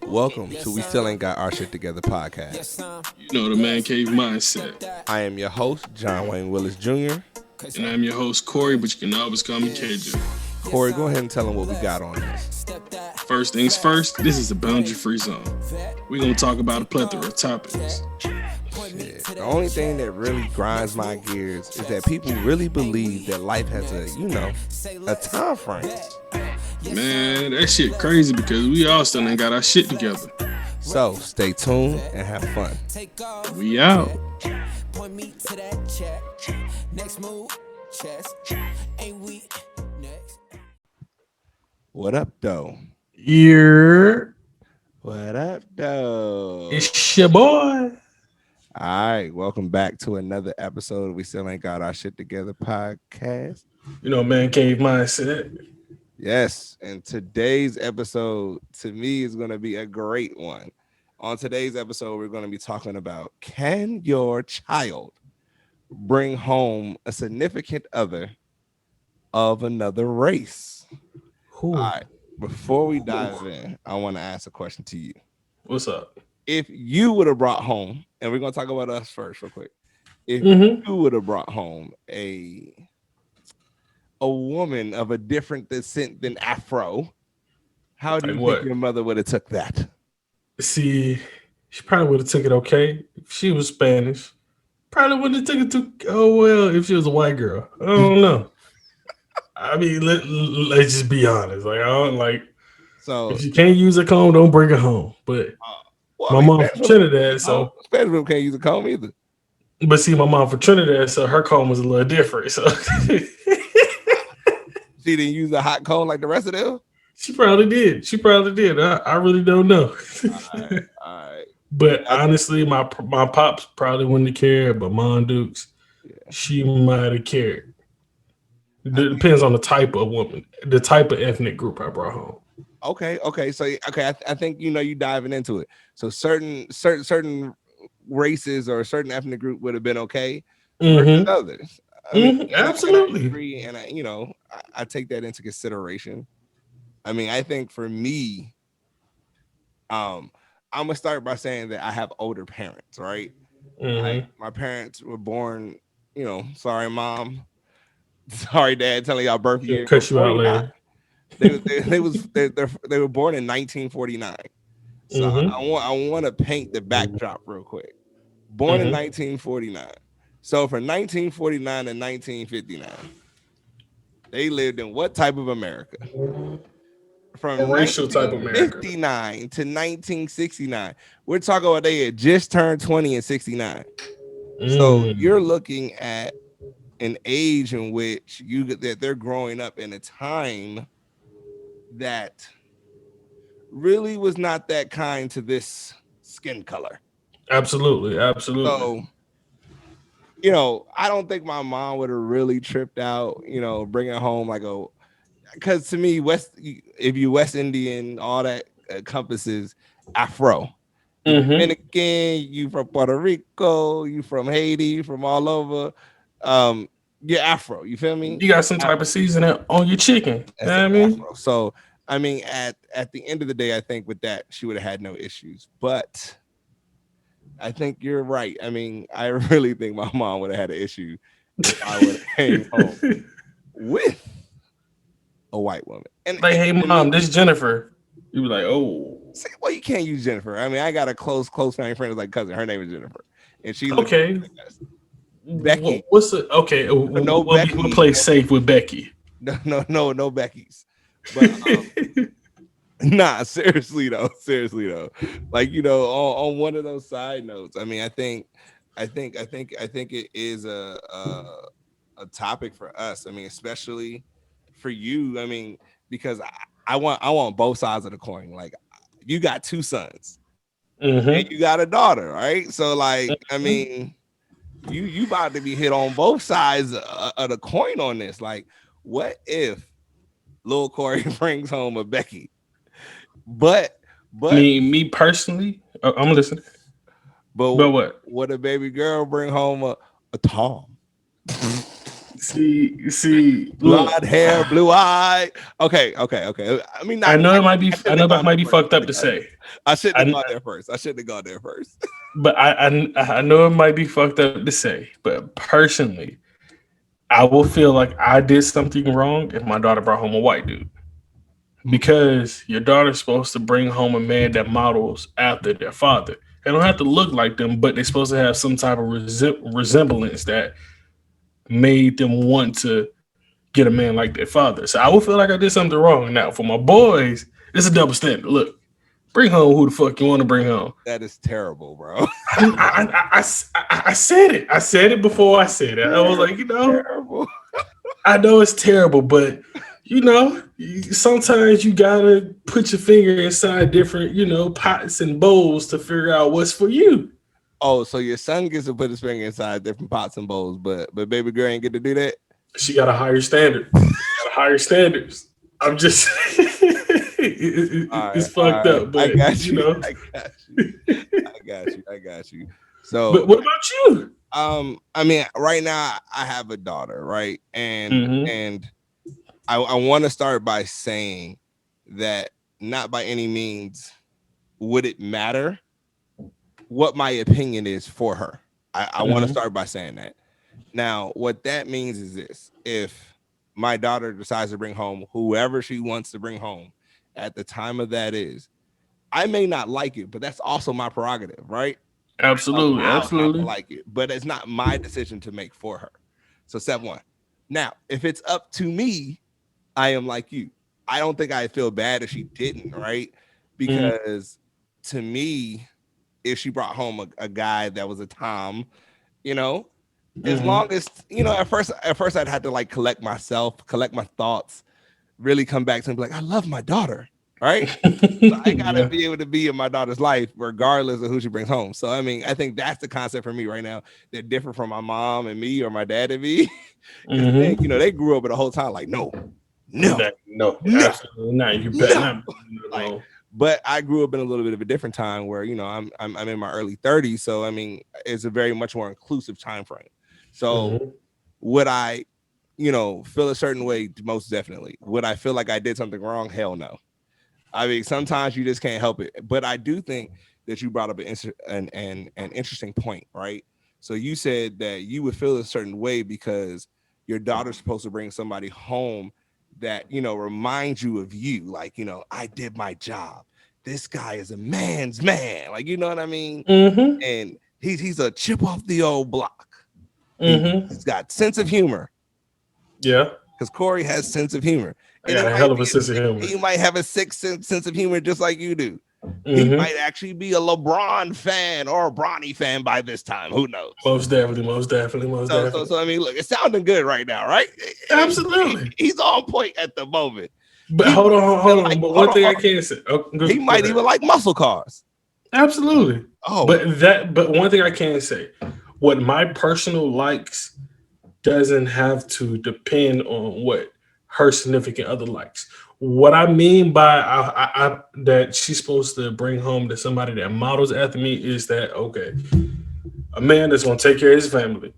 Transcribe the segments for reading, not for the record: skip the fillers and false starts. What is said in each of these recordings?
Welcome to We Still Ain't Got Our Shit Together podcast. You know the Man Cave mindset. I am your host, John Wayne Willis Jr. And I'm your host, Corey, but you can always call me KJ. Corey, go ahead and tell them what we got on this. First things first, this is a boundary-free zone. We're going to talk about a plethora of topics. Shit. The only thing that really grinds my gears is that people really believe that life has a time frame. Man, that shit crazy because we all still ain't got our shit together. So stay tuned and have fun. We out. Point me to that check. Next move, chest. Ain't we next? What up, though? Here. What up, though? It's your boy. All right, welcome back to another episode of We Still Ain't Got Our Shit Together podcast. You know, Man Cave mindset. Yes, and today's episode to me is going to be a great one. On today's episode, we're going to be talking about, can your child bring home a significant other of another race? Ooh. All right, before we dive in, I want to ask a question to you. What's up? If you would have brought home, and we're going to talk about us first real quick. If you would have brought home a woman of a different descent than Afro, how do you think your mother would have took that? See, she probably would have took it okay. If she was Spanish, probably wouldn't have took it if she was a white girl. I don't know. I mean, let's just be honest. Like, I don't like. So if you can't use a comb, don't bring it home. But my mom from Trinidad, so Spanish people can't use a comb either. But see, my mom from Trinidad, so her comb was a little different. So she didn't use a hot comb like the rest of them. She probably did. I really don't know. All right. But honestly, my pops probably wouldn't have cared, but Mom Dukes, she might have cared. It depends on the type of woman, the type of ethnic group I brought home. Okay. So I think you diving into it. So certain races or a certain ethnic group would have been okay versus others. Absolutely. And I take that into consideration. I mean, I think for me, I'm gonna start by saying that I have older parents, right? Like, my parents were born, sorry mom, sorry dad, telling y'all birth year. Cut you out later. They were born in 1949. So I want to paint the backdrop real quick. Born in 1949. So from 1949 to 1959, they lived in what type of America? From a racial type of America. 1959 to 1969. We're talking about they had just turned 20 and 69. So you're looking at an age in which that they're growing up in a time that really was not that kind to this skin color. Absolutely. So, I don't think my mom would have really tripped out, bringing home because to me, if you West Indian, all that encompasses Afro. Dominican, you from Puerto Rico, you from Haiti, you from all over. You're Afro, you feel me? You got some type of seasoning on your chicken. You know what I mean? Afro. So, I mean, at the end of the day, I think with that, she would have had no issues. But I think you're right. I mean, I really think my mom would have had an issue if I would have came home with a white woman. And like, hey mom, this is Jennifer. You be like, oh. See, well, you can't use Jennifer. I mean, I got a close family friend, like cousin. Her name is Jennifer, and she okay. Becky. What's the okay? No, we'll play safe with Becky. No Beckys. But nah, seriously though. Like, on one of those side notes, I mean, I think it is a topic for us. I mean, especially for you. I mean, because I want both sides of the coin. Like, you got two sons and you got a daughter, right? So, like, I mean, you about to be hit on both sides of the coin on this. Like, what if Lil Corey brings home a Becky? But me personally, I'm listening. But what? What a baby girl bring home a Tom? See, look, Blonde hair, blue eye. Okay. I mean, I not. know it might be. I I shouldn't know have that gone might there be first. fucked up to say. I shouldn't have I, gone there first. I shouldn't have gone there first. but I know it might be fucked up to say. But personally, I will feel like I did something wrong if my daughter brought home a white dude. Because your daughter's supposed to bring home a man that models after their father. They don't have to look like them, but they're supposed to have some type of resemblance that made them want to get a man like their father. So I would feel like I did something wrong. Now, for my boys, it's a double standard. Look, bring home who the fuck you want to bring home. That is terrible, bro. I said it. I said it before I said it. I was like, Terrible. I know it's terrible, but sometimes you gotta put your finger inside different, pots and bowls to figure out what's for you. Oh, so your son gets to put his finger inside different pots and bowls, but baby girl ain't get to do that. She got a higher standard. Got a higher standards. I'm just All it's right, all fucked right. up, I but got you. I got you. I got you. But So, what about you? I mean, right now I have a daughter, right? And Mm-hmm. and I want to start by saying that not by any means would it matter what my opinion is for her. I want to Mm-hmm. start by saying that. Now, what that means is this: if my daughter decides to bring home whoever she wants to bring home at the time of that is, I may not like it, but that's also my prerogative, right? Absolutely, Allowed not to absolutely. like it, but it's not my decision to make for her. So step one. Now, if it's up to me, I am like you. I don't think I'd feel bad if she didn't, right? Mm-hmm. Because to me, if she brought home a guy that was a Tom, you know, as Mm-hmm. long as at first I'd have to like collect myself, collect my thoughts, really come back to and be like, I love my daughter, right? So I gotta Yeah. be able to be in my daughter's life regardless of who she brings home. So I mean, I think that's the concept for me right now. They're different from my mom and me or my dad and me. Because Mm-hmm. they grew up with the whole time like, no, no, No, no, absolutely not. You bet no. not. Like, No. but I grew up in a little bit of a different time where I'm in my early 30s. So I mean, it's a very much more inclusive time frame. So Mm-hmm. would I, feel a certain way? Most definitely. Would I feel like I did something wrong? Hell no. I mean, sometimes you just can't help it. But I do think that you brought up an interesting point, right? So you said that you would feel a certain way because your daughter's supposed to bring somebody home that reminds you of you. Like, I did my job. This guy is a man's man. Like, you know what I mean? Mm-hmm. And he's a chip off the old block. Mm-hmm. He's got sense of humor Yeah. because Corey has sense of humor, I and got a hell of a sense of humor. he might have a sixth sense of humor just like you do. He Mm-hmm. might actually be a LeBron fan or a Bronny fan by this time. Who knows? Most definitely, most definitely, most definitely. So I mean, look, it's sounding good right now, right? Absolutely. He's on point at the moment. But He hold might on, even hold like on. But hold one on, thing hold I on. can say, He go might ahead. even like muscle cars. Absolutely. Oh, But one thing I can say, what my personal likes doesn't have to depend on what her significant other likes. What I mean by that she's supposed to bring home to somebody that models after me is that okay, a man that's gonna take care of his family,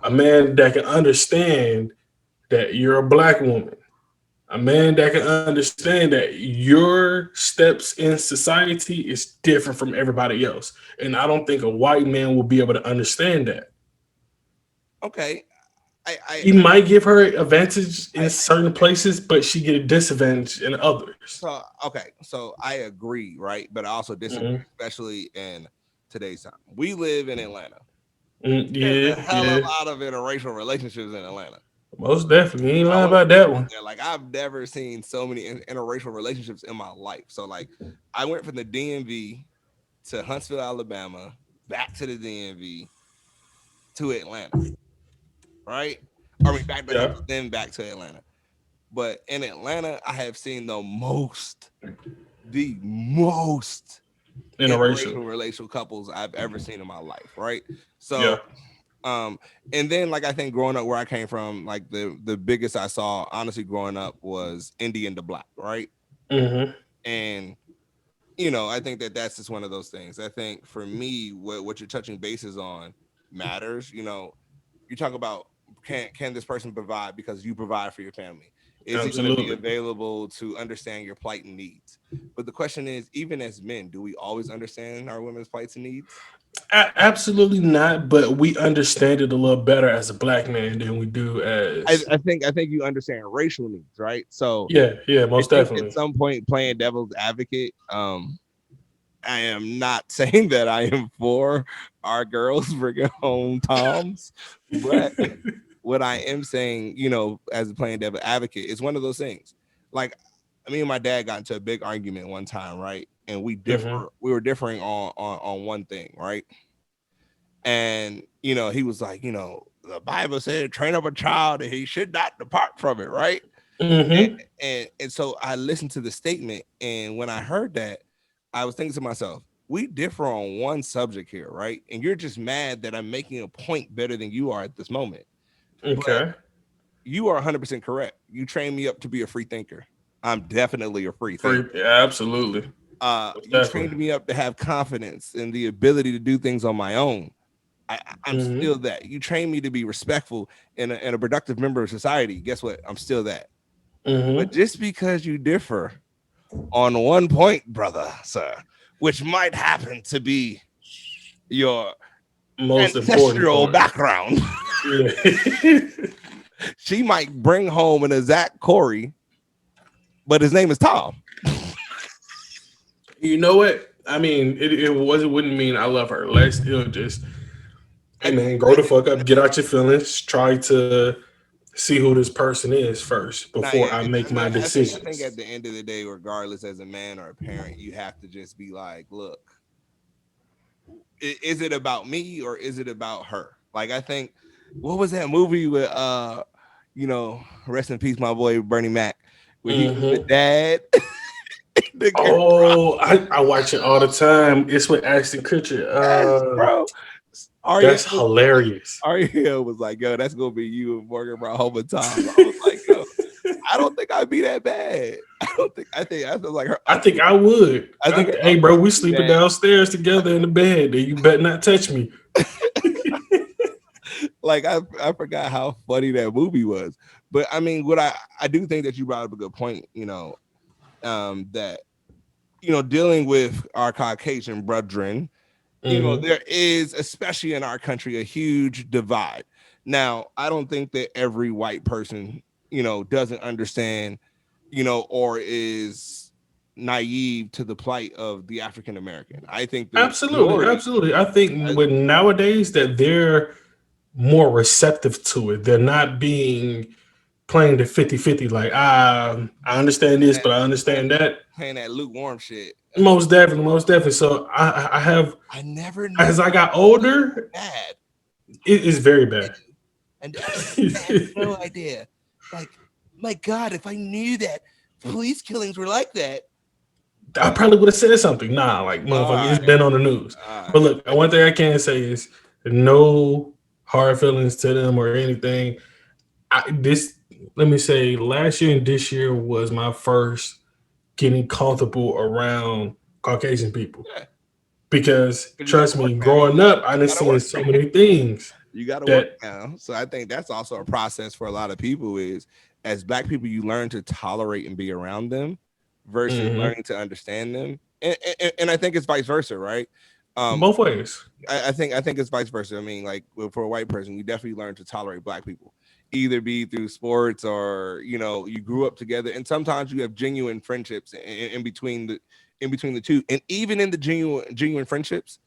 a man that can understand that you're a black woman, a man that can understand that your steps in society is different from everybody else. And I don't think a white man will be able to understand that. okay. He might give her advantage in I certain places, but she get a disadvantage in others. so okay. So I agree, right? But I also disagree, Mhm. especially in today's time. We live in Atlanta. There's a Yeah, hell of yeah. a lot of interracial relationships in Atlanta. Most definitely. You ain't I lying want to about put that that one. there. Like I've never seen so many interracial relationships in my life. So like I went from the DMV to Huntsville, Alabama, back to the DMV to Atlanta, right? I mean back to Yeah. Huntsville, then back to Atlanta. But in Atlanta, I have seen the most Interracial. interracial relational couples I've ever seen in my life, right? Yeah. So and then like I think growing up where I came from, like the biggest I saw honestly growing up was Indian to black, right? Hmm. And I think that that's just one of those things. I think for me, what you're touching bases on matters. You talk about can this person provide because you provide for your family? Is he going to be Absolutely. available to understand your plight and needs? But the question is, even as men, do we always understand our women's plights and needs? Absolutely not. But we understand it a little better as a black man than we do I, as. I think you understand racial needs, right? So Yeah, yeah, I most think at definitely. some point playing devil's advocate, I am not saying that I am for our girls bringing home Toms, but what I am saying, as a playing devil advocate, is one of those things. Like me and my dad got into a big argument one time, right? And Hmm. we were differing on one thing, right? And he was like, the Bible said, train up a child and he should not depart from it, right? And, Hmm. and so I listened to the statement, and when I heard that, I was thinking to myself, we differ on one subject here, right? And you're just mad that I'm making a point better than you are at this moment. But Okay. you are 100% correct. You trained me up to be a free thinker. I'm definitely a free Free. thinker. Yeah, absolutely. Most You trained definitely. me up to have confidence and the ability to do things on my own. I'm Hmm. still that. You trained me to be respectful and a productive member of society. Guess what? I'm still that. But Hmm. just because you differ on one point, brother, sir, which might happen to be your Most important ancestral point. background, Yeah. she might bring home an exact Corey, but his name is Tom. You know what? I mean, it wouldn't mean I love her less. It'll just, hey I, man, grow the fuck up, get out your feelings, try to see who this person is first Nah, before yeah, I make I my mean, I think decisions. at the end of the day, regardless, as a man or a parent, you have to just be like, look, is it about me or is it about her? Like, I think, what was that movie with rest in peace, my boy Bernie Mac, where he was the Hmm. dad, the girl, Oh, I watch it all the time. It's with Ashton Kutcher. yes, bro. That's Ariel hilarious. Ariel was like, yo, that's gonna be you and Morgan brought home a Tom. I was like, yo, I don't think I'd be that bad. I feel like her I think uncle. I would. I think her Hey, uncle bro, would we be sleeping bad. downstairs together in the bed. You better not touch me. Like I forgot how funny that movie was. But I mean, what I do think that you brought up a good point. That dealing with our Caucasian brethren, Hmm. there is, especially in our country, a huge divide. Now, I don't think that every white person, doesn't understand, or is naive to the plight of the African American. I think the Absolutely, majority, absolutely. I think I, with nowadays that they're more receptive to it. They're not being playing the 50-50 like, I understand this, that, but I playing, understand that. playing that lukewarm shit. Most definitely, most definitely. So I have, I never knew as I that got was older, bad. it is very bad. And I had no idea. Like, my God, if I knew that police killings were like that. I probably would have said something. Nah, like All motherfucker, it's right, been on the news. all But right. look, one thing I can say is no hard feelings to them or anything. This, let me say, last year and this year was my first getting comfortable around Caucasian people. Yeah, Because because you got to trust work me, now. growing up, I done You got to seen work. so many things You got to work that. now. So I think that's also a process for a lot of people. Is as Black people, you learn to tolerate and be around them, versus Mhm. learning to understand them. And I think it's vice versa, right? Um, Both ways. I think it's vice versa. I mean, like for a white person, you definitely learn to tolerate Black people, either be through sports or you grew up together, and sometimes you have genuine friendships in between the two, and even in the genuine friendships,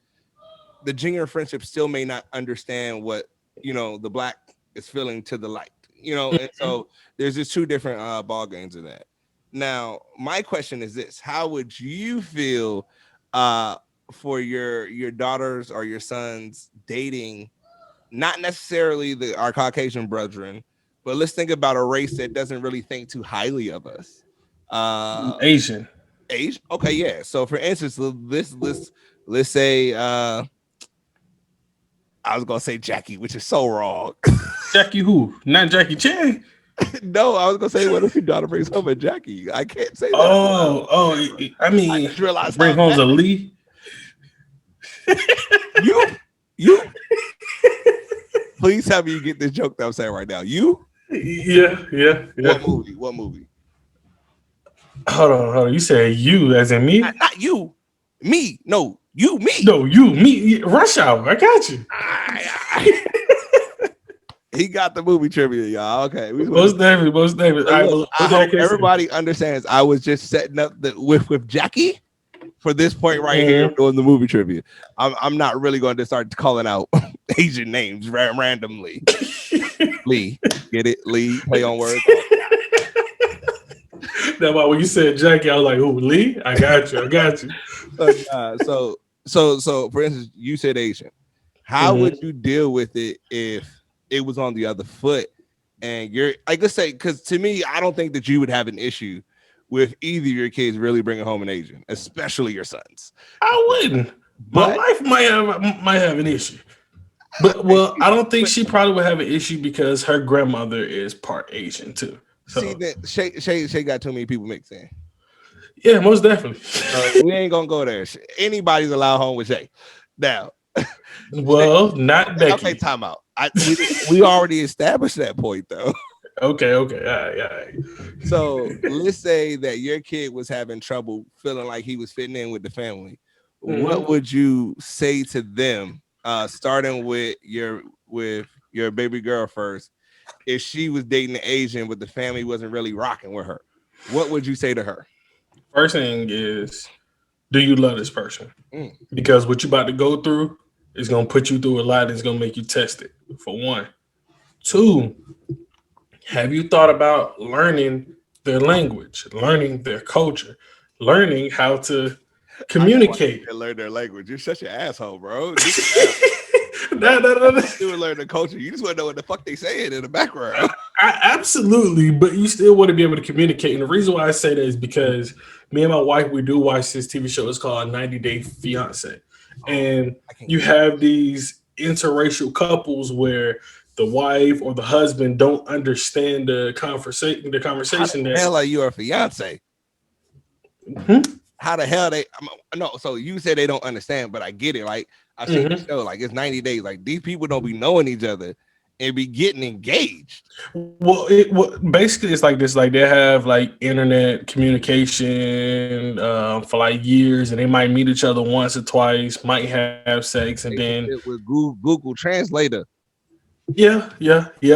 the genuine friendship still may not understand what the Black is feeling to the light, and Mhm. so there's just two different ball games of that. Now, my question is this: how would you feel uh for your daughters or your sons dating not necessarily our Caucasian brethren, but let's think about a race that doesn't really think too highly of us? Asian. Age, okay, yeah. So for instance, let's say I was gonna say Jackie, which is so wrong. Jackie who? Not Jackie Chan. No, I was gonna say, what if your daughter brings home a Jackie? I can't say that out loud Oh, on oh. camera. I I mean, just realized bring how home's bad a Lee. you you Please tell me you get this joke that I'm saying right now. You? Yeah. What movie? What movie? Hold on. You said you as in me? Not you. Me. No, you, me. No, you, me. Rush Hour. I got you. He got the movie trivia, y'all. Okay. Most definitely. All right, Look, well, I with that hope case, everybody understands I was just setting up the with Jackie for this point right here Mhm. doing the movie trivia. I'm not really going to start calling out Asian names randomly. Lee, get it? Lee, play on words. That's why when you said Jackie, I was like, "Who, Lee? I got you. I got you." So for instance, you said Asian. How would Mhm. you deal with it if it was on the other foot? And you're like, let's say, because to me, I don't think that you would have an issue with either of your kids really bringing home an Asian, especially your sons. I wouldn't. My But wife might have an issue, but okay, I don't think but she probably would have an issue because her grandmother is part Asian too. see So that Shay got too many people mixed in. yeah, most definitely. We ain't gonna go there. Anybody's allowed home with Shay. Now, Well, not okay, Becky. time out. We already established that point though. Okay. All right. All right. So let's say that your kid was having trouble feeling like he was fitting in with the family. What Mhm. would you say to them? Starting with your baby girl first. If she was dating an Asian, but the family wasn't really rocking with her, what would you say to her? First thing is, do you love this person? Mm, Because what you about to go through is gonna put you through a lot. It's gonna make you test it. For one, two, have you thought about learning their language, learning their culture, learning how to I know why you communicate? said learn their language. You're such an asshole, bro. Nah, nah, nah, nah. You would learn the culture. You just want to know what the fuck they saying in the background. Absolutely, but you still want to be able to communicate. And the reason why I say that is because me and my wife, we do watch this TV show. It's called 90 Day Fiance. Oh, And I can't you get it. have these interracial couples where the wife or the husband don't understand the How the conversation that. hell are you a fiance? Hmm? How the hell no? So you say they don't understand, but I get it. Like I seen the Mhm. show, like it's 90 days. Like these people don't be knowing each other and be getting engaged. Well, basically it's like this. Like they have like internet communication for like years, and they might meet each other once or twice, might have sex, and They do then it with Google Translator. yeah.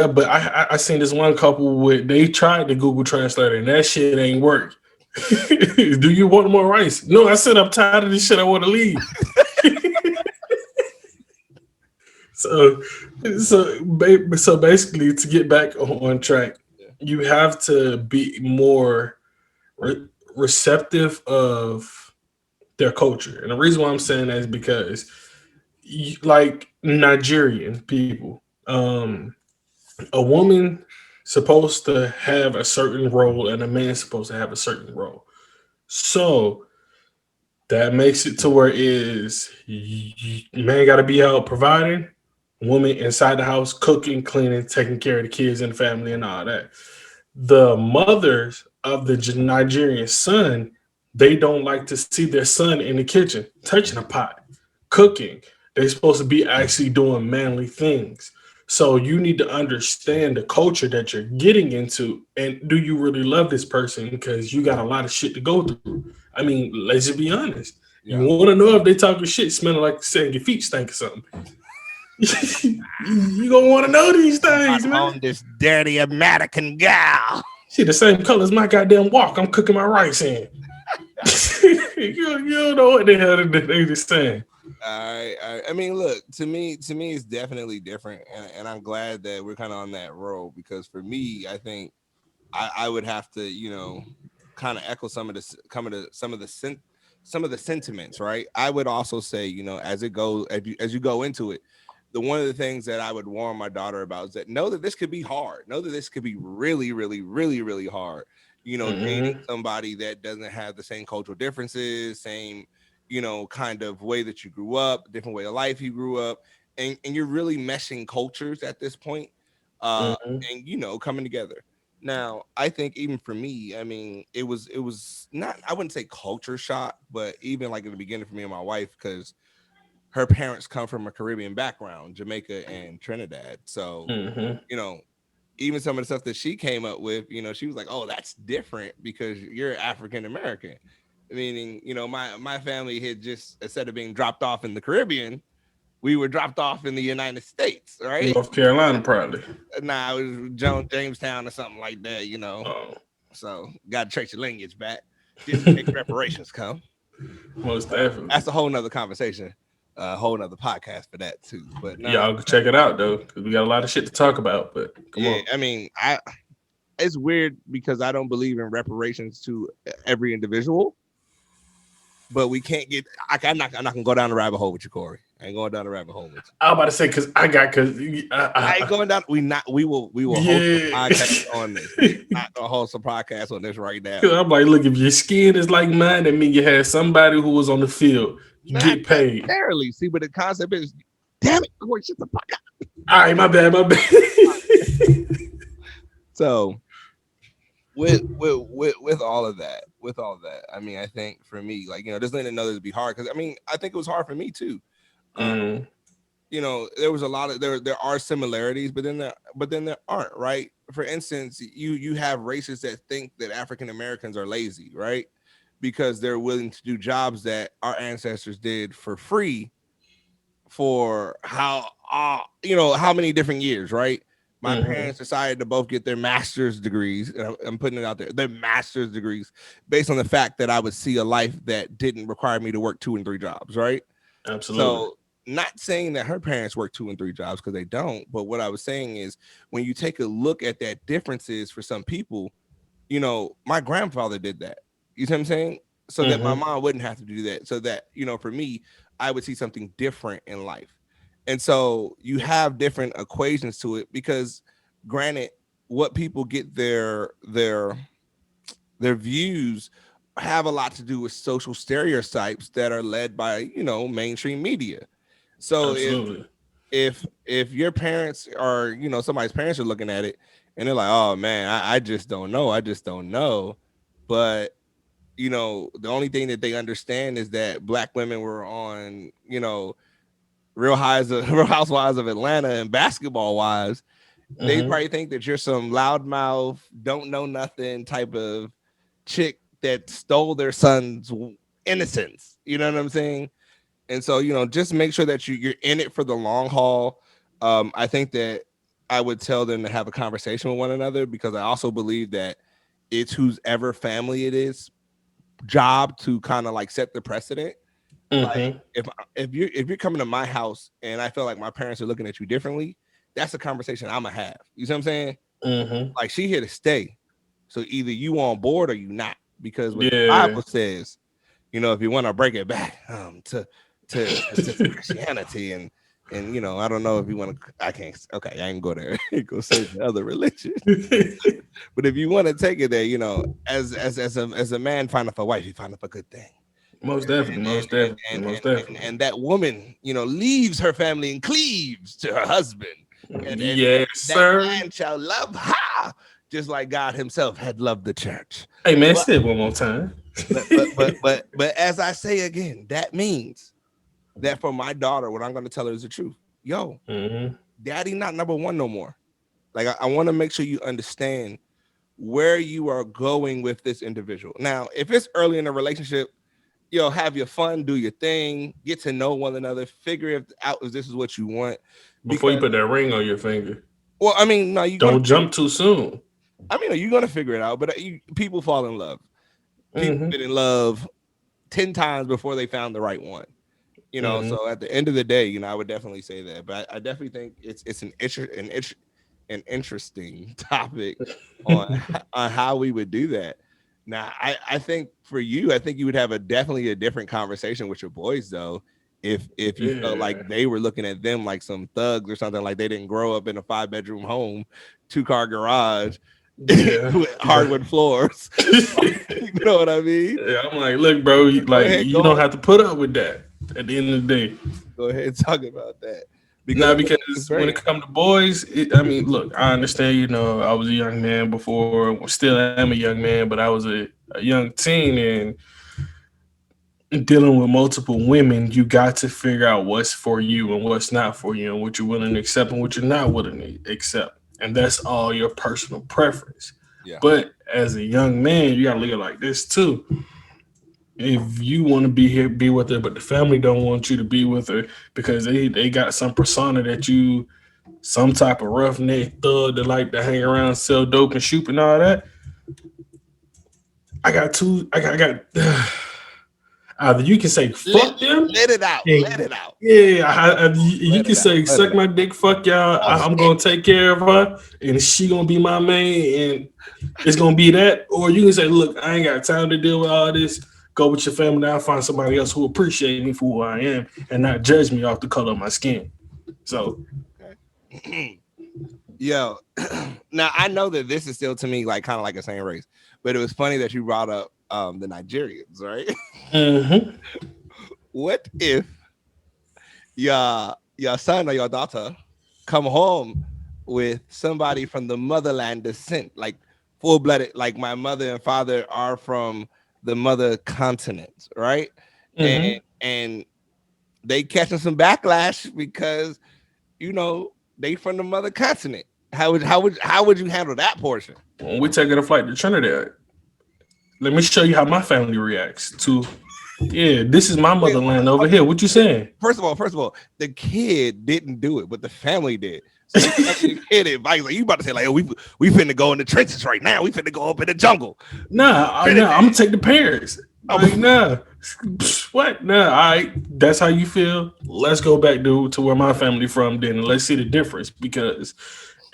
But I seen this one couple with they tried the Google Translator, and that shit ain't work. Do you want more rice? No, I said I'm tired of this shit. I want to leave. So, so basically, to get back on track, Yeah. you have to be more receptive of their culture. And the reason why I'm saying that is because, like Nigerian people, a woman supposed to have a certain role, and a man supposed to have a certain role. So that makes it to where is man got to be out providing, woman inside the house cooking, cleaning, taking care of the kids and the family and all that. The mothers of the Nigerian son, they don't like to see their son in the kitchen touching a pot, cooking. They're supposed to be actually doing manly things. So you need to understand the culture that you're getting into, and do you really love this person? Because you got a lot of shit to go through. I mean, let's just be honest. You Yeah. want to know if they talking shit, smelling like saying your feet stink or something. You gonna want to know these Brought things, man. home this dirty American gal. She the same color as my goddamn walk. I'm cooking my rice in. You don't know what the hell they just saying. I mean, look, to me, it's definitely different, and I'm glad that we're kind of on that road because for me, I think I would have to, kind of echo some of the sentiments, right? I would also say, as it goes, as you go into it, the one of the things that I would warn my daughter about is that know that this could be hard. Know that this could be really, really, really, really hard. Dating Mm-hmm. somebody that doesn't have the same cultural differences, same, kind of way that you grew up, different way of life you grew up, and you're really meshing cultures at this point, uh, Mm-hmm. and coming together. Now, I think even for me, I mean, it was not I wouldn't say culture shock, but even like in the beginning for me and my wife, because her parents come from a Caribbean background, Jamaica and Trinidad. So, Mm-hmm. you know, even some of the stuff that she came up with, she was like, "Oh, that's different because you're African American." Meaning, my family had just, instead of being dropped off in the Caribbean, we were dropped off in the United States, right? North Carolina, probably. Nah, it was Jamestown or something like that, Oh, So, got to trace your lineage back just in case reparations come. most definitely. That's a whole nother conversation, a whole nother podcast for that too. But no, Y'all go check it out though, because we got a lot of shit to talk about. But come yeah, on. I mean, it's weird because I don't believe in reparations to every individual, but we can't get. I'm not gonna go down the rabbit hole with you, Corey. I ain't going down the rabbit hole with you. I was about to say because I ain't going down. We will host a podcast on this. We're not gonna host a podcast on this right now. I'm like, look, if your skin is like mine, that means you had somebody who was on the field. You Not get paid. necessarily. See, but the concept is, damn it, Corey, shut the fuck up. All right, my bad. So with all of that, I mean, I think for me, like, just letting another to be hard, because I mean, I think it was hard for me too. There was a lot of there are similarities, but then there aren't, right? For instance, you have races that think that African Americans are lazy, right? Because they're willing to do jobs that our ancestors did for free for how many different years, right? My parents decided to both get their master's degrees, and I'm putting it out there, their master's degrees, based on the fact that I would see a life that didn't require me to work 2 and 3 jobs, right? Absolutely. So, not saying that her parents work 2 and 3 jobs, because they don't, but what I was saying is, when you take a look at that differences for some people, my grandfather did that. You see what I'm saying? So that my mom wouldn't have to do that. So that, for me, I would see something different in life. And so you have different equations to it, because granted, what people get their views have a lot to do with social stereotypes that are led by, mainstream media. So Absolutely. if your parents are, somebody's parents are looking at it and they're like, "Oh man, I just don't know. I just don't know." But the only thing that they understand is that Black women were on, Real Housewives of Atlanta and Basketball Wives. They probably think that you're some loudmouth, don't know nothing type of chick that stole their son's innocence. You know what I'm saying? And so, just make sure that you're in it for the long haul. I think that I would tell them to have a conversation with one another, because I also believe that it's whose ever family it is job to kind of like set the precedent. Like if you're coming to my house and I feel like my parents are looking at you differently, that's a conversation I'm gonna have. You see what I'm saying? Like, she here to stay. So either you on board or you not, because what the Bible says, if you want to break it back to Christianity and I don't know if you want to, I can't, okay, I ain't go there. Go say the other religion. But if you want to take it there, as a man finding a wife, you find a good thing. Most definitely. And that woman, leaves her family and cleaves to her husband. And yes, that sir. man shall love her just like God himself had loved the church. Hey man, say it one more time. but as I say again, that means that for my daughter, what I'm going to tell her is the truth. Yo, daddy not number one no more. Like, I want to make sure you understand where you are going with this individual. Now, if it's early in a relationship, have your fun, do your thing, get to know one another, figure out if this is what you want. Before you put that ring on your finger. Well, I mean, no, you don't jump too soon. I mean, you're gonna figure it out, but people fall in love. People get in love 10 times before they found the right one. So at the end of the day, I would definitely say that. But I definitely think it's an interesting topic on how we would do that. Now, I think for you, I think you would have definitely a different conversation with your boys, though, if you felt like they were looking at them like some thugs or something, like they didn't grow up in a 5-bedroom home, 2-car garage, with hardwood floors. You know what I mean? Yeah, I'm like, look, bro, like you don't have to put up with that at the end of the day. Go ahead and talk about that. Because when it comes to boys, I mean, look, I understand, I was a young man before, still am a young man, but I was a young teen, and dealing with multiple women, you got to figure out what's for you and what's not for you, and what you're willing to accept and what you're not willing to accept. And that's all your personal preference. Yeah. But as a young man, you gotta look at it like this too. If you want to be here, be with her, but the family don't want you to be with her because they got some persona that you some type of roughneck thug that like to hang around, sell dope and shoot and all that. I got two. I got. Either you can say Let fuck them, let it out. Let and it out. yeah, you Let can it out. say Let it suck out. my dick, fuck y'all. Oh I'm shit. gonna take care of her, and she gonna be my main, and it's gonna be that. Or you can say, look, I ain't got time to deal with all this. Go with your family. I'll find somebody else who appreciate me for who I am and not judge me off the color of my skin. So Okay. Yo, now I know that this is still to me like kind of like the same race, but it was funny that you brought up the Nigerians, right? mhm. What if your son or your daughter come home with somebody from the motherland descent, like full blooded, like my mother and father are from the mother continent, right? And Mhm. and they catching some backlash because they from the mother continent. How would you handle that portion? When we taking a flight to Trinidad, let me show you how my family reacts to. Yeah, this is my Wait, motherland over okay. here. What you saying? First of all, the kid didn't do it, but the family did. So they come to the kid advice like you about to say like, oh, we finna go in the trenches right now. We finna go up in the jungle. Nah, Trinidad. I'm gonna take the parents. Like, Oh, nah, what? Nah, all right, that's how you feel. Let's go back to where my family from then, and let's see the difference. Because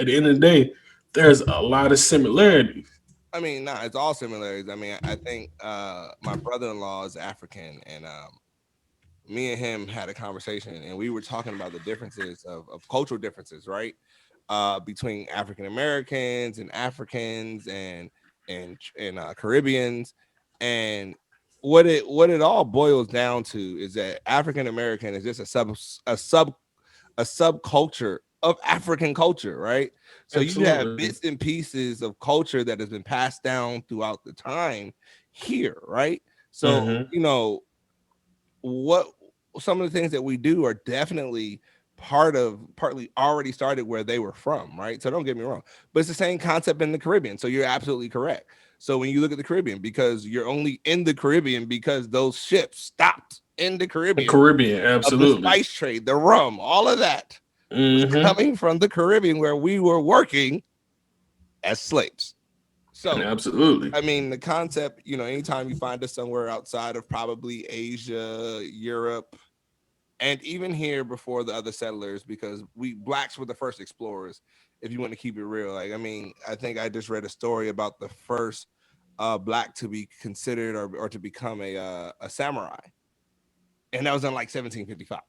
at the end of the day, there's a lot of similarities. I mean, nah, it's all similarities. I mean, I think my brother-in-law is African, and me and him had a conversation, and we were talking about the differences of cultural differences, right? Between African Americans and Africans and Caribbeans, and what it all boils down to is that African American is just a subculture of African culture, right? So you have Absolutely. bits and pieces of culture that has been passed down throughout the time here, right? So Mm-hmm. what some of the things that we do are definitely partly already started where they were from, right? So don't get me wrong, but it's the same concept in the Caribbean. So you're absolutely correct. So when you look at the Caribbean, because you're only in the Caribbean because those ships stopped in the The Caribbean Caribbean, of the absolutely. spice trade, the rum, all of that was Mm-hmm. coming from the Caribbean where we were working as slaves. So Absolutely. I mean, the concept, anytime you find us somewhere outside of probably Asia, Europe, and even here before the other settlers, because we blacks were the first explorers. If you want to keep it real, like I mean, I think I just read a story about the first black to be considered or to become a samurai, and that was in like 1755.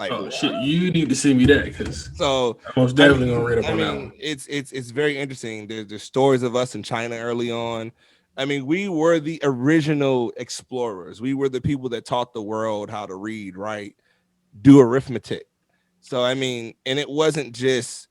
Like Oh what? shit, you need to send me that because So I'm most I definitely gonna mean, read up I on that mean, one. it's very interesting. There's stories of us in China early on. I mean, we were the original explorers. We were the people that taught the world how to read, write, do arithmetic. So I mean, and it wasn't just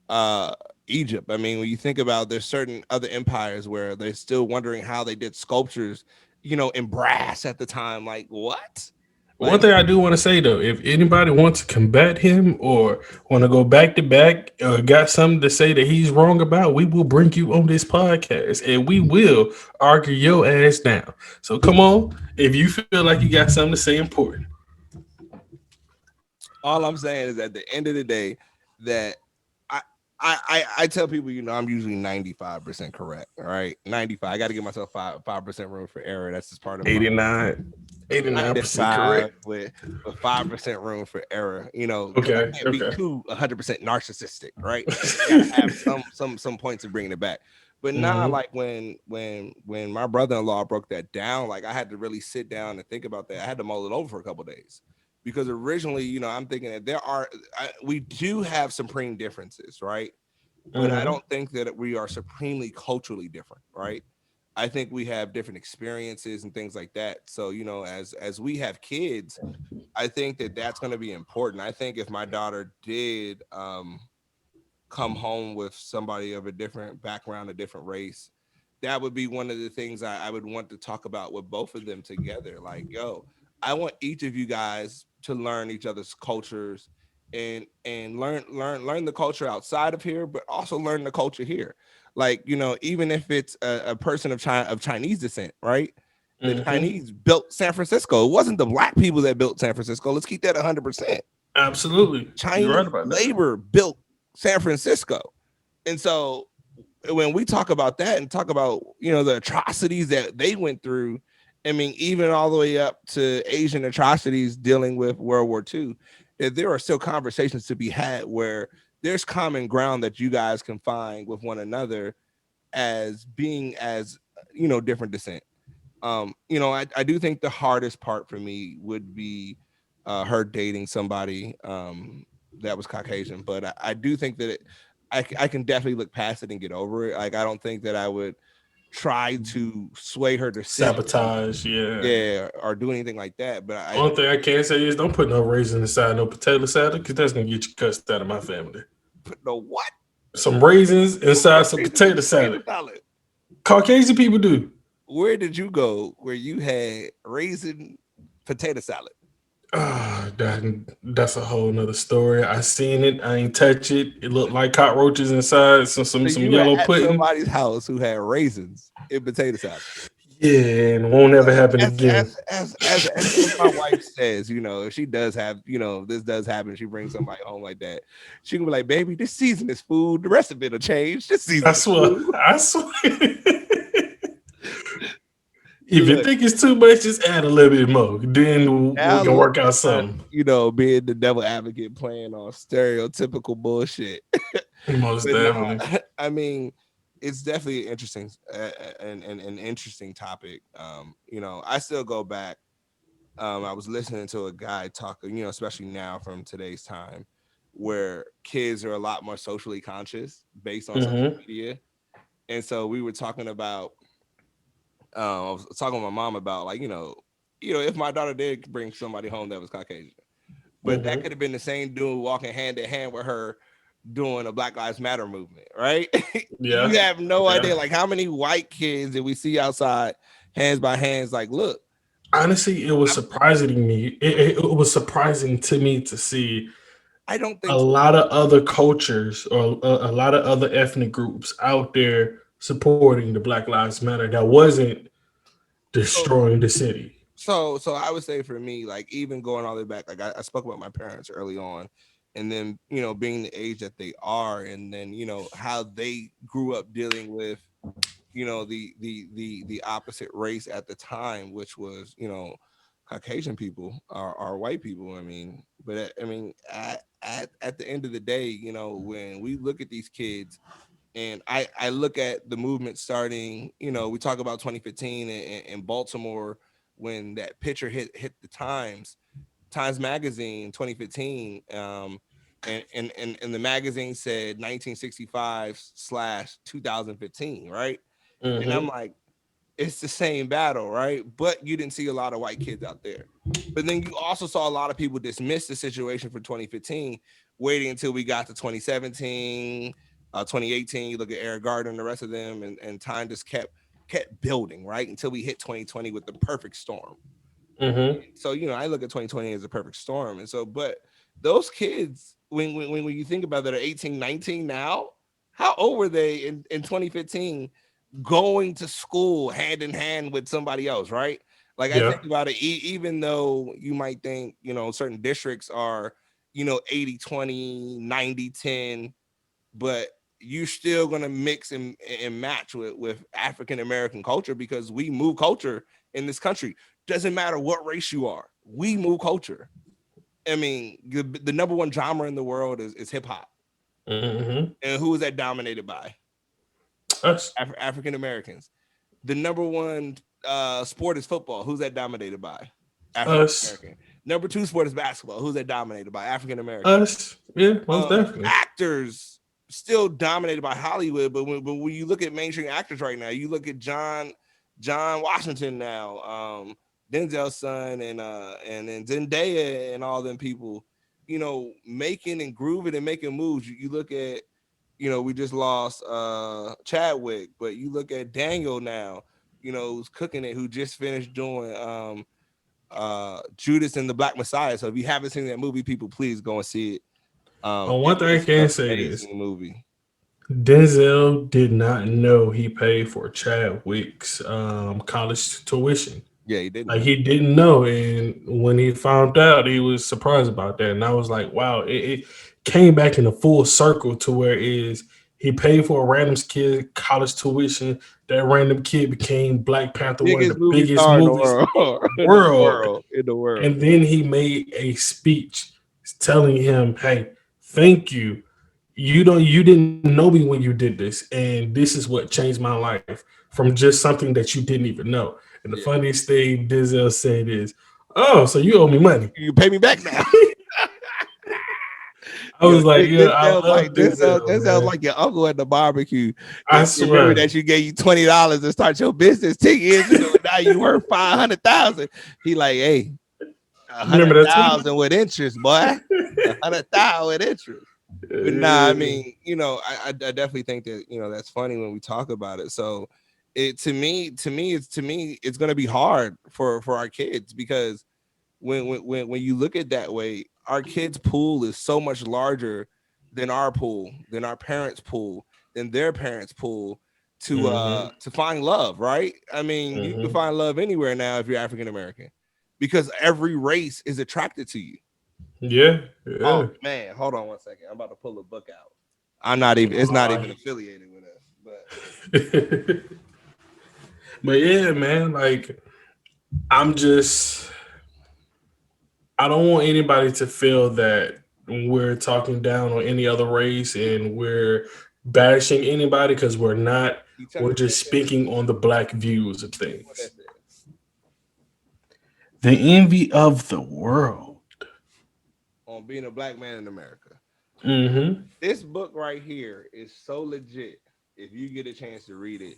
uh Egypt. I mean, when you think about there's certain other empires where they're still wondering how they did sculptures, in brass at the time. Like what? One Like thing I do want to say though, if anybody wants to combat him or want to go back to back, got something to say that he's wrong about, we will bring you on this podcast and we will argue your ass down. So come on, if you feel like you got something to say important. all I'm saying is at the end of the day that I I tell people, I'm usually 95% correct. All right. 95. I gotta give myself 5% room for error. That's just part of my 89, 89% 95 correct. with 5% room for error, because I Okay, can't be okay. too 100% narcissistic, right? I gotta have some points of bringing it back. But now, hmm like when my brother-in-law broke that down, like I had to really sit down and think about that. I had to mull it over for a couple days because originally, I'm thinking that we do have supreme differences, right? But I hmm don't think that we are supremely culturally different, right? I think we have different experiences and things like that. So, as we have kids, I think that that's going to be important. I think if my daughter did come home with somebody of a different background, a different race, that would be one of the things I would want to talk about with both of them together. Like, yo, I want each of you guys to learn each other's cultures and learn the culture outside of here, but also learn the culture here. Like, even if it's a person of Chinese descent, right? The Mm-hmm. Chinese built San Francisco. It wasn't the black people that built San Francisco. Let's keep that 100%. Absolutely. You're right Chinese about that. labor built San Francisco. And so when we talk about that and talk about, the atrocities that they went through, I mean, even all the way up to Asian atrocities dealing with World War II, that there are still conversations to be had where there's common ground that you guys can find with one another as being as, different descent. I do think the hardest part for me would be her dating somebody that was Caucasian, but I do think that I can definitely look past it and get over it. Like, I don't think that I would try to sway her decision, Sabotage, yeah. yeah, or do anything like that. But Only thing I can say is don't put no raisin inside no potato salad because that's gonna get you cussed out of my family. put no what? Some raisins Who inside put some raisins in potato potato salad. salad? Caucasian people do. Where did you go where you had raisin potato salad? That's a whole nother story. I seen it. I ain't touch it. It looked like cockroaches inside. So Some you were yellow at pudding. somebody's house who had raisins in potato salad. Yeah, and won't ever happen as again. as my wife says, if she does have, this does happen, she brings somebody home like that, she can be like, baby, this season is food. The rest of it'll change. This I season is swear. food. I swear. You If you look think it's too much, just add a little bit more. Then we now can look work out at her, something. being the devil advocate, playing on stereotypical bullshit. Most But nah, definitely. I mean, it's definitely interesting and an interesting topic. I still go back. I was listening to a guy talk, especially now from today's time, where kids are a lot more socially conscious based on social Mm-hmm. media. And so we were talking about, I was talking with my mom about, like, if my daughter did bring somebody home that was Caucasian, but that Mm-hmm. could have been the same dude walking hand in hand with her doing a Black Lives Matter movement, right? Yeah. You have no Yeah. idea, like, how many white kids that we see outside, hands by hands, like, look, Honestly, it was I'm, surprising to me. It was surprising to me to see I don't a think so. lot of other cultures or a lot of other ethnic groups out there supporting the Black Lives Matter that wasn't So destroying the city. so I would say for me, like, even going all the way back, like, I spoke about my parents early on, and then, being the age that they are, and then, how they grew up dealing with, the opposite race at the time, which was, Caucasian people or white people. I mean, but I mean, at the end of the day, when we look at these kids, and I look at the movement starting, we talk about 2015 in Baltimore, when that picture hit the Times Magazine 2015, and the magazine said 1965 slash 2015, right? And I'm Mm-hmm. like, it's the same battle, right? But you didn't see a lot of white kids out there. But then you also saw a lot of people dismiss the situation for 2015, waiting until we got to 2017, 2018. You look at Eric Gardner and the rest of them, and time just kept building, right? Until we hit 2020 with the perfect storm. Mm-hmm. So, I look at 2020 as a perfect storm. And so, but those kids, when you think about that, are 18, 19 now, how old were they in 2015, going to school hand in hand with somebody else, right? Like, I Yeah. think about it, even though you might think, certain districts are, 80, 20, 90, 10, but you're still going to mix and match with African American culture, because we move culture in this country. Doesn't matter what race you are, we move culture. I mean, the number one genre in the world is hip hop. Mm-hmm. And who is that dominated by? Us. African Americans. The number one sport is football. Who's that dominated by? African Us. American. Number two sport is basketball. Who's that dominated by? African American. Us. Yeah, most definitely. Actors still dominated by Hollywood, but when you look at mainstream actors right now, you look at John Washington now, Denzel's son, and then Zendaya and all them people, making and grooving and making moves. You look at, we just lost Chadwick, but you look at Daniel now, who's cooking it, who just finished doing Judas and the Black Messiah. So if you haven't seen that movie, people, please go and see it. One thing I It's can an say is amazing movie. Denzel did not know he paid for Chadwick's college tuition. Yeah, he didn't. Like he didn't know, and when he found out, he was surprised about that. And I was like, "Wow!" It came back in a full circle to where is he paid for a random kid college tuition. That random kid became Black Panther, one of Biggest the movie biggest star in the movies world. in the in the world. world. In the world. And then he made a speech telling him, "Hey, thank you. You didn't know me when you did this, and this is what changed my life from just something that you didn't even know." And the Yeah. funniest thing Denzel said is, "Oh, so you owe me money." You pay me back now. I was like, "Yeah, This I sounds love like Denzel, this sounds man. like your uncle at the barbecue. I That remember swear." that you gave you $20 to start your business 10 years ago. And now you worth 500,000. He like, hey, a Remember hundred that tweet? thousand with interest, boy. 100,000 with interest. But nah, I Yeah. mean, I definitely think that that's funny when we talk about it. So it to me, it's gonna be hard for our kids because when you look at that way, our kids' pool is so much larger than our pool, than our parents' pool, than their parents' pool Hmm. to find love, right? I mean, you can Hmm. find love anywhere now if you're African American, because every race is attracted to you. Yeah, Oh yeah. man, hold on one second. I'm about to pull a book out. I'm not even. It's not even affiliated with us, but But yeah, man, like I'm just I don't want anybody to feel that we're talking down on any other race and we're bashing anybody because we're not. you tell me We're what that just says. speaking on the black views of Tell me what that things. says. The envy of the world. On being a black man in America. Mm-hmm. This book right here is so legit. If you get a chance to read it,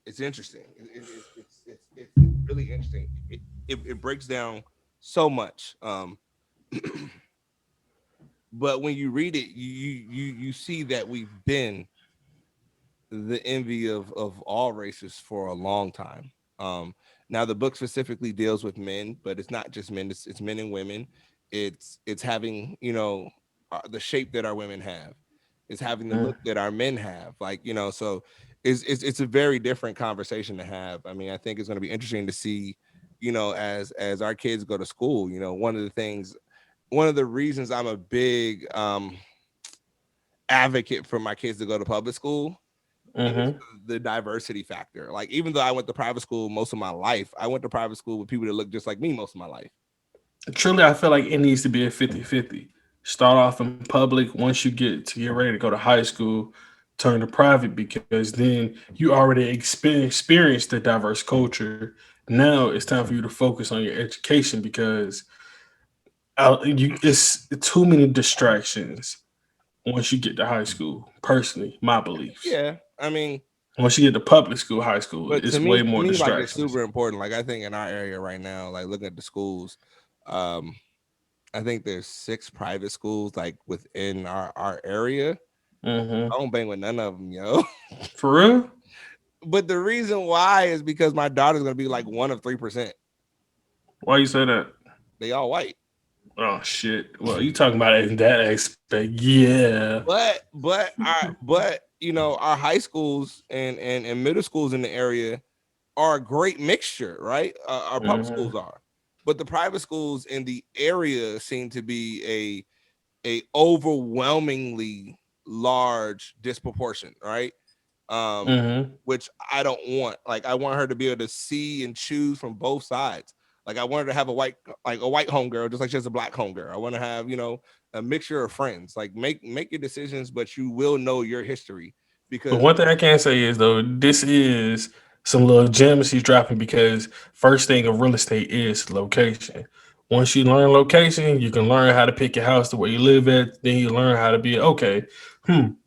it's interesting. It's really interesting. It breaks down so much. But when you read it, you see that we've been the envy of all races for a long time. Now the book specifically deals with men, but it's not just men. It's men and women. It's having the shape that our women have. It's having the look that our men have. Like so it's a very different conversation to have. I mean, I think it's going to be interesting to see, as our kids go to school. One of the reasons I'm a big advocate for my kids to go to public school is Mm-hmm. the diversity factor. Like, even though I went to private school most of my life, I went to private school with people that look just like me most of my life. Truly, I feel like it needs to be a 50-50. Start off in public. Once you get ready to go to high school, turn to private because then you already experienced the diverse culture. Now it's time for you to focus on your education because it's too many distractions once you get to high school. Personally, my beliefs. Yeah, I mean, Once you get to public school, high school, but it's way to more me, like, it's distractions. super important. Like, I think in our area right now, like looking at the schools, um, I think there's 6 private schools like within our area. Hmm. I don't bang with none of them, yo. For real? But the reason why is because my daughter's gonna be like one of 3%. Why you say that? They all white. Oh shit. Well, you talking about it in that aspect, yeah. But our high schools and middle schools in the area are a great mixture, right? Our public Hmm. schools are, but the private schools in the area seem to be a overwhelmingly large disproportion, right? um, Hmm. which I don't want. Like, I want her to be able to see and choose from both sides. Like, I want her to have a white homegirl, just like she has a black homegirl. I want to have, a mixture of friends. Like, make your decisions, but you will know your history But because one thing I can say is though, this is some little gems he's dropping because first thing of real estate is location. Once you learn location, you can learn how to pick your house the way you live at. Then you learn how to be okay.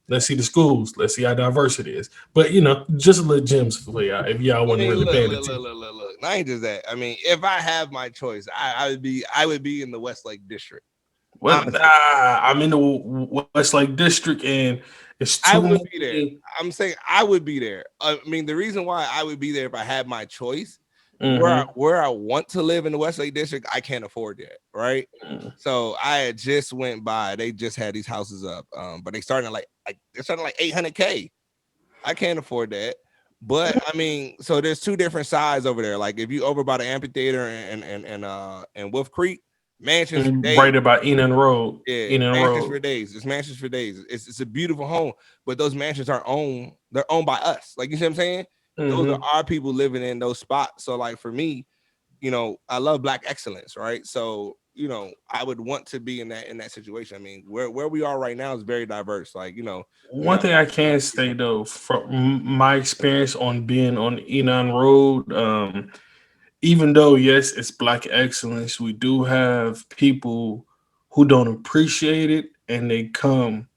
Let's see the schools. Let's see how diverse it is. But just a little gems for y'all if y'all I wasn't mean, really look, paying look, attention. look, look, look, look. Not just that. I mean, if I have my choice, I would be in the Westlake district. What? Honestly, I'm in the Westlake district, and it's I too would be there. many. I'm saying I would be there. I mean, the reason why I would be there if I had my choice Mm-hmm. where I want to live in the Westlake District, I can't afford yet, right? So I had just went by. They just had these houses up, but they starting at like they're starting at like 800K. I can't afford that. But I mean, so there's two different sides over there. Like if you over by the amphitheater and Wolf Creek, mansions for days. Right about Enon Road. Yeah, Enon mansions Road. for days. It's mansions for days. It's a beautiful home, but those mansions are owned. They're owned by us. Like you see what I'm saying? Those are Mm-hmm. our people living in those spots. So like for me, I love black excellence, right? So I would want to be in that situation. I mean, where we are right now is very diverse. Like we One got thing I can say though, from my experience on being on Enon Road, even though yes, it's black excellence, we do have people who don't appreciate it, and they come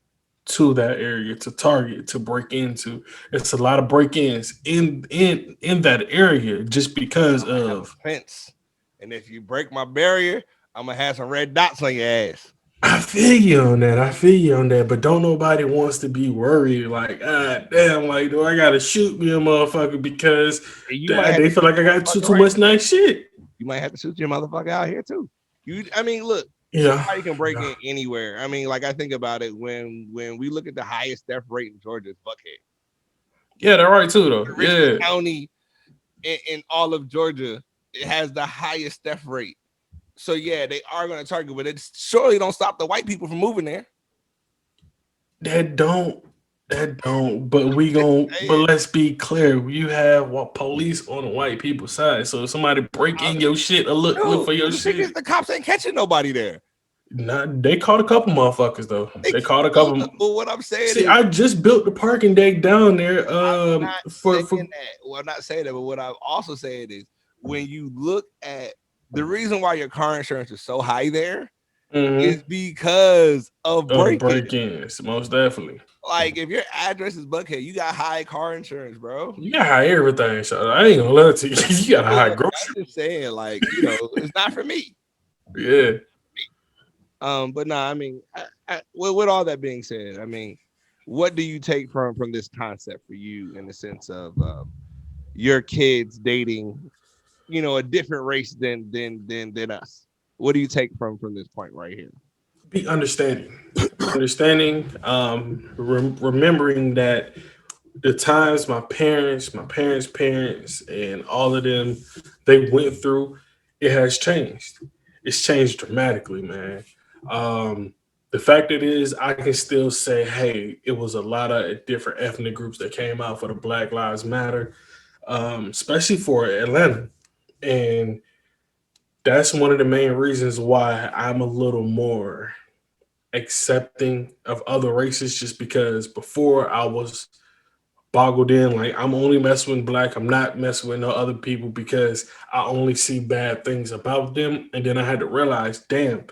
to that area to target to break into. It's a lot of break-ins in that area just because I'm gonna have a of. fence, and if you break my barrier, I'm gonna have some red dots on your ass. I feel you on that. I feel you on that. But don't nobody wants to be worried. Like, damn, like, do I gotta shoot me a motherfucker because And you might have they to feel shoot like I your got motherfucker too right much nice shit. You might have to shoot your motherfucker out here too. I mean, look, Yeah, somebody can break yeah, in anywhere. I mean, like I think about it when we look at the highest death rate in Georgia is Buckhead, yeah. They're right too, though. the richest Yeah, county in all of Georgia. It has the highest death rate. So yeah, they are going to target, but it surely don't stop the white people from moving there. that don't, that don't. But we gon' But Hey, let's be clear. You have what police on the white people's side. So if somebody break in your shit or look dude, for your the thing is, shit. the cops ain't catching nobody there. Not they caught a couple motherfuckers though. They, They caught a but couple. what I'm saying See, is, I just built the parking deck down there. I'm not For saying that. Well, I'm not saying that, but what I'm also saying is when you look at the reason why your car insurance is so high there mhm, is because of of the break-in. break-ins, most definitely. Like if your address is Buckhead, you got high car insurance, bro. You got high everything, so I ain't gonna lie to you. You got a high Look, grocery. I'm just saying, like it's not for me. Yeah. But nah, I mean, with all that being said, I mean, what do you take from this concept for you in the sense of your kids dating, a different race than us? What do you take from this point right here? Be understanding. Understanding, remembering that the times my parents' parents, and all of them they went through, it has changed. It's changed dramatically, man. Um, the fact it is, I can still say, hey, it was a lot of different ethnic groups that came out for the Black Lives Matter, especially for Atlanta, and that's one of the main reasons why I'm a little more accepting of other races, just because before I was boggled in. Like I'm only messing with black. I'm not messing with no other people because I only see bad things about them. And then I had to realize, damn,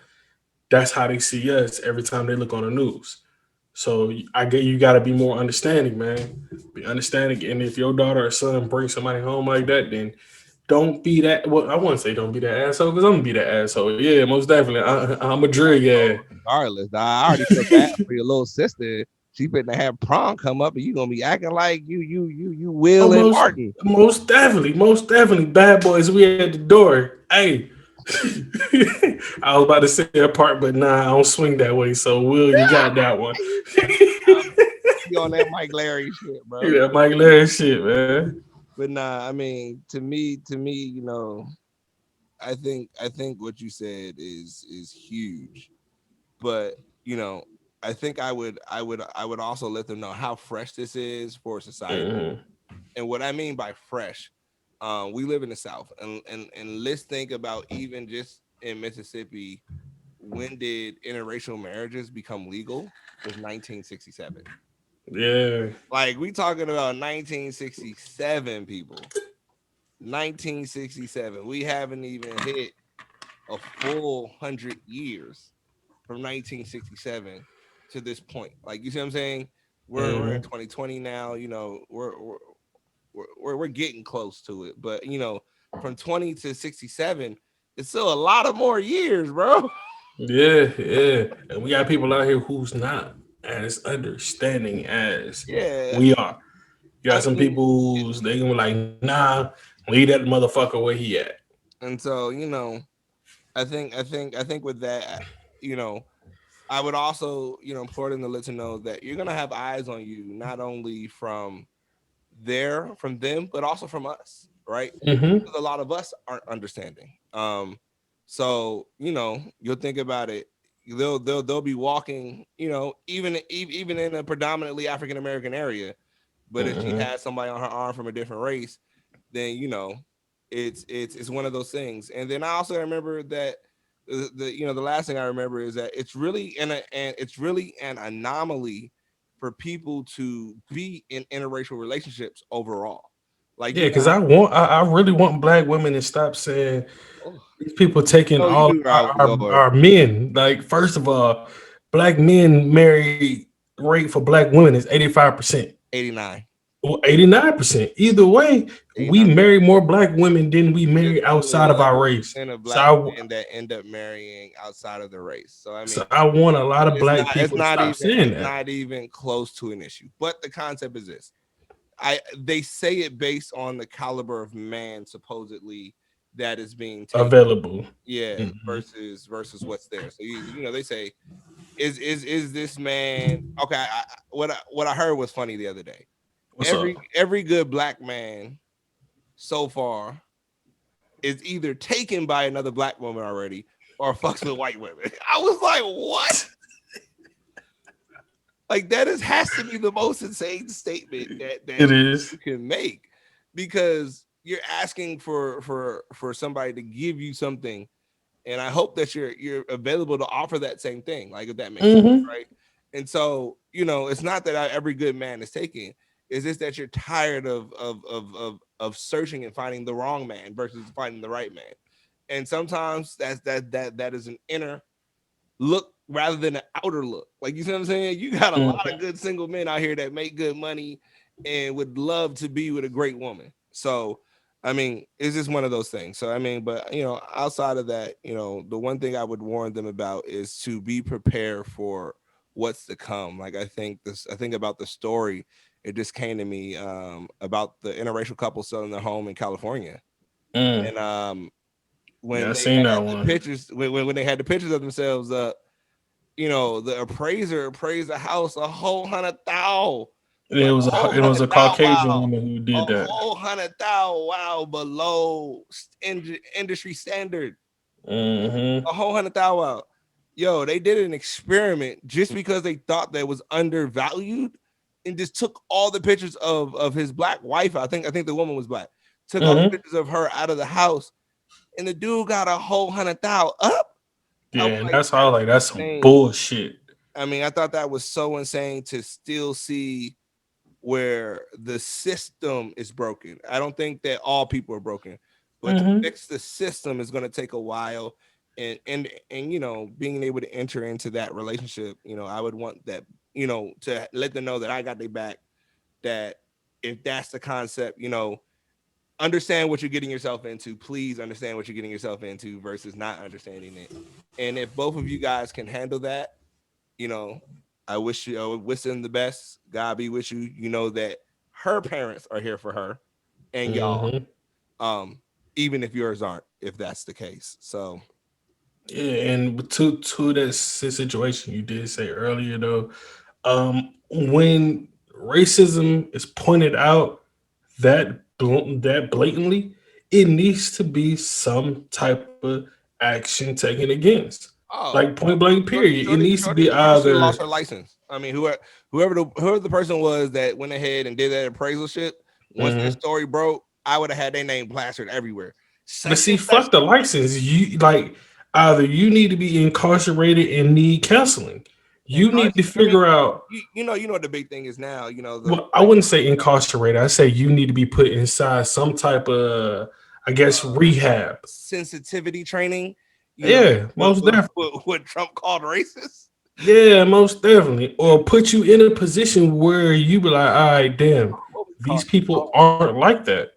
that's how they see us every time they look on the news. So I get you got to be more understanding, man. Be understanding, and if your daughter or son brings somebody home like that, then don't be that. Well, I wouldn't say don't be that asshole because I'm gonna be that asshole. Yeah, most definitely. I'm a drill. Yeah. Regardless, I already feel bad for your little sister. She finna have prom come up, and you gonna be acting like you Will and Almost, Martin. most definitely. Bad boys, we at the door. Hey, I was about to say a part, but nah, I don't swing that way. So, Will, you got that one. You on that Mike Larry shit, bro. Yeah, Mike Larry shit, man. But nah, I mean, to me, I think what you said is huge. But you know, I think I would also let them know how fresh this is for society. Mhm. And what I mean by fresh, we live in the South, and let's think about even just in Mississippi, when did interracial marriages become legal? Was 1967. Yeah, Like we talking about 1967, people. 1967. We haven't even hit a full 100 years from 1967 to this point. Like you see what I'm saying? We're in hmm 2020 now. We're getting close to it, but from 20 to 67, it's still a lot of more years, bro. yeah. And we got people out here who's not as understanding as Yeah, we are. You I got some mean, people who's they gonna be like, nah, Leave that motherfucker where he at. And so, I think with that, you know, I would also, implore them to let you know that you're gonna have eyes on you, not only from them, but also from us, right? Mm-hmm. Because a lot of us aren't understanding. So you'll think about it. They'll be walking, even in a predominantly African American area, but if she Mm-hmm. has somebody on her arm from a different race, then it's one of those things. And then I also remember that the last thing I remember is that it's really an anomaly for people to be in interracial relationships overall. Like Yeah, you because got, I really want black women to stop saying oh, these people taking you all knew where I was going. our men. Like, first of all, black men marry rate for black women is 85%. 89, Well, 89%. Either way, we 89. marry more black women than we There's marry only outside of our race. 11% of So black men that end up marrying outside of the race. So I mean, I want a lot of it's black not it's people to not stop even saying it's that. not even close to an issue. But the concept is this: they say it based on the caliber of man supposedly that is being taken, Available. yeah, Mhm. versus what's there. So they say is this man okay? What I heard was funny the other day. What's up? Every good black man so far is either taken by another black woman already or fucks with white women. I was like, what? Like that has to be the most insane statement that It is. you can make, because you're asking for somebody to give you something, and I hope that you're available to offer that same thing, like if that makes sense, Mm-hmm. right? And so it's not that every good man is taken. It's just that you're tired of searching and finding the wrong man versus finding the right man, and sometimes that is an inner look rather than an outer look. Like, you see what I'm saying? You got a lot of good single men out here that make good money and would love to be with a great woman. So, I mean, it's just one of those things. So, I mean, but outside of that, the one thing I would warn them about is to be prepared for what's to come. Like, I think about the story. It just came to me about the interracial couple selling their home in California, Mm. and Yeah, when I they seen that had the one. pictures, when they had the pictures of themselves up, the appraiser appraised the house a whole 100,000, It but was a whole it was hundred a thousand, Caucasian wow, woman who a did that. whole 100,000, wow, below industry standard, Mm-hmm. a whole 100,000, wow. Yo, they did an experiment just because they thought that was undervalued, and just took all the pictures of his black wife. I think the woman was black. Took all the Mm-hmm. pictures of her out of the house, and the dude got a whole 100,000 up. I Yeah, was and like, that's all. that's Like, that's some insane. bullshit. I mean, I thought that was so insane to still see where the system is broken. I don't think that all people are broken, but to Mm-hmm. fix the system is going to take a while. And being able to enter into that relationship, I would want that, to let them know that I got their back. That if that's the concept, understand what you're getting yourself into. Please understand what you're getting yourself into versus not understanding it. And if both of you guys can handle that, you know, I would wish them the best. God be with you. You know that her parents are here for her and y'all. Mm-hmm. Um, Even if yours aren't, if that's the case. So Yeah, and to that situation you did say earlier though, when racism is pointed out that blatantly, it needs to be some type of action taken against. oh, Like, point blank, period. It needs to be Shorty should have either. lost her license. I mean, whoever the person was that went ahead and did that appraisal shit, once that Mhm. story broke, I would have had their name plastered everywhere. But Such see, and such. fuck the license. You like, either you need to be incarcerated and need counseling. And You need to I mean, figure out. you know what the big thing is now. The Well, I wouldn't say incarcerated. I say you need to be put inside some type of, I guess, rehab. sensitivity training. You know Yeah, most definitely. what Trump called racist. Yeah, most definitely. Or put you in a position where you be like, all right, damn, What was it these called? people aren't like that.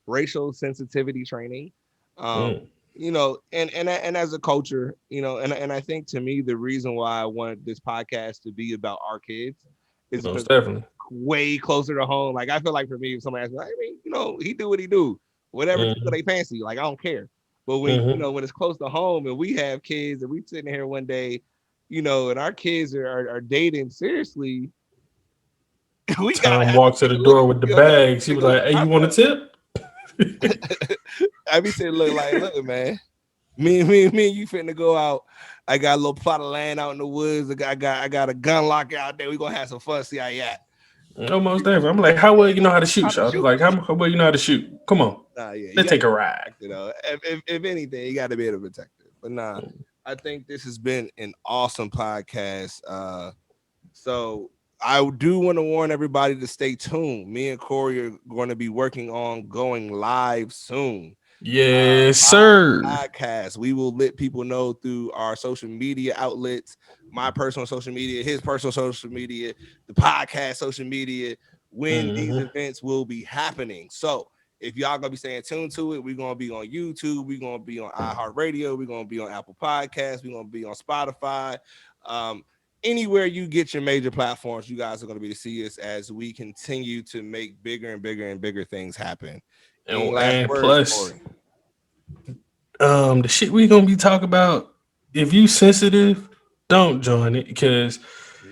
Racial sensitivity training. Um, Mm, and as a culture, and I think to me the reason why I wanted this podcast to be about our kids is because most definitely. way closer to home. Like I feel like for me, if somebody asks me, I mean, he do what he do. Whatever tickle Mhm. they fancy, like I don't care. But when Mhm. when it's close to home and we have kids and we sitting here one day, and our kids are dating seriously, we gotta Tom have to walked to take the a look. door with the We gotta bags. He take was a look like, at "Hey, you want a ourselves. tip?" I be saying, look, man. Me and you finna go out. I got a little plot of land out in the woods. I got a gun lock out there. We gonna have some fun. See how you at? Almost there. I'm like, "How well you know how to shoot, How to Shawty? shoot? Like, how well you know how to shoot? Come on, Nah, yeah, you let's got to take a ride." protect it though. If anything, you got to be able to protect it. But nah, I think this has been an awesome podcast. So I do want to warn everybody to stay tuned. Me and Corey are going to be working on going live soon. Yes, Live sir. podcast. We will let people know through our social media outlets, my personal social media, his personal social media, the podcast social media, when these Mhm. events will be happening. So if y'all gonna be staying tuned to it, we're gonna be on YouTube, we're gonna be on iHeartRadio, we're gonna be on Apple Podcasts, we're gonna be on Spotify. Anywhere you get your major platforms, you guys are going to be to see us as we continue to make bigger and bigger and bigger things happen. Any last And words, plus, Corey? the shit we gonna be talking about. If you sensitive, don't join it because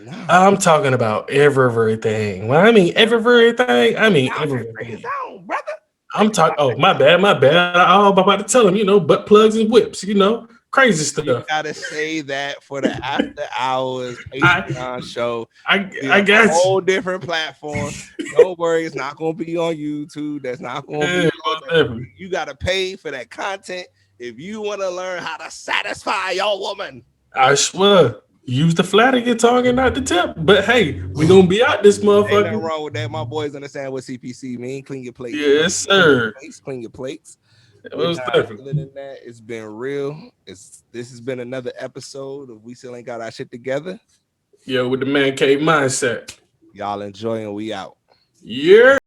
No. I'm talking about everything. When I mean everything, I mean Break it everything. down, brother. I'm talking. Oh, my bad, my bad. I was about to tell him, butt plugs and whips, crazy You stuff. gotta say that for the after hours I, Patreon show. Be I on a got whole different platform. Don't worry, it's not gonna be on YouTube. That's not you. gonna Yeah, be on most that. definitely. You gotta pay for that content if you want to learn how to satisfy your woman. I swear, use the flatter guitar and not the tip. But hey, we gonna be out this Ain't nothing motherfucker. wrong with that. My boys understand what CPC mean. Clean your plates. Yes, sir. Clean your plates. But Most nah, definitely. other than that, it's been real. This has been another episode of We Still Ain't Got Our Shit Together. Yo, with the man cave mindset. Y'all enjoy and we out. Yeah.